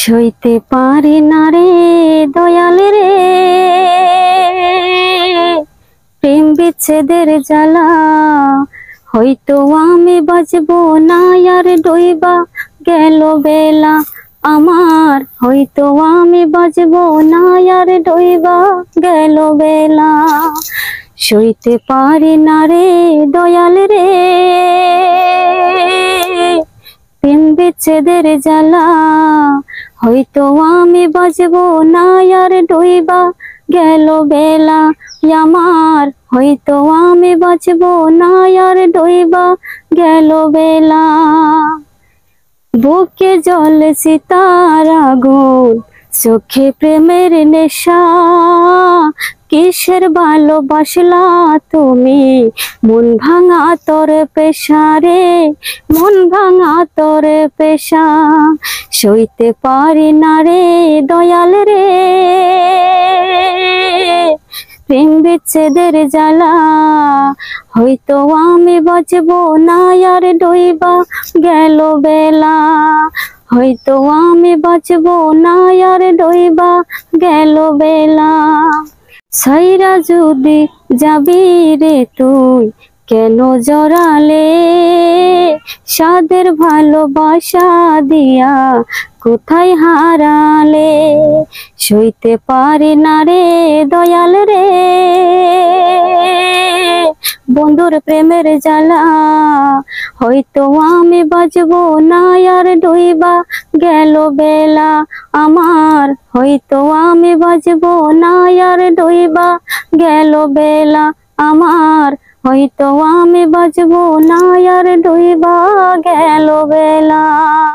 সইতে পারি না রে দয়াল রে প্রেম বিচ্ছেদের জ্বালা। হয়তো আমি বাঁচবো না আর ডইবা গেল বেলা আমার। হয়তো আমি বাঁচবো না আর ডইবা গেল বেলা। সইতে পারি না রে দয়াল রে প্রেম বিচ্ছেদের জ্বালা। হয়তো আমি বাঁচবো না আর ডইবা গেল বেলা আমার। হয়তো আমি বাঁচবো না আর ডইবা গেল বেলা। বুকে জ্বলছে তার আগুন, চোখে প্রেমের নেশা। কিসের ভালোবাসলা তুমি, মন ভাঙা তোর পেশা রে, মন ভাঙা তোর পেশা। সইতে পারি না রে দয়াল রে প্রেম বিচ্ছেদের জ্বালা। হয়তো আমি বাঁচবো না আর ডইবা গেল বেলা। হয়তো আমি বাঁচবো না আর ডইবা গেল বেলা। সাইরা যদি যাবি রে তুই কেন জড়ালে, সাদের ভালোবাসা দিয়া কোথায় হারালে। সইতে পারি না রে দয়াল রে বন্ধুর প্রেমের জ্বালা। হয়তো আমি বাঁচবো না আর ডইবা গেল বেলা আমার। হয়তো আমি বাঁচবো না আর ডইবা গেল বেলা আমার। হয়তো আমি বাঁচবো না আর ডইবা গেল বেলা।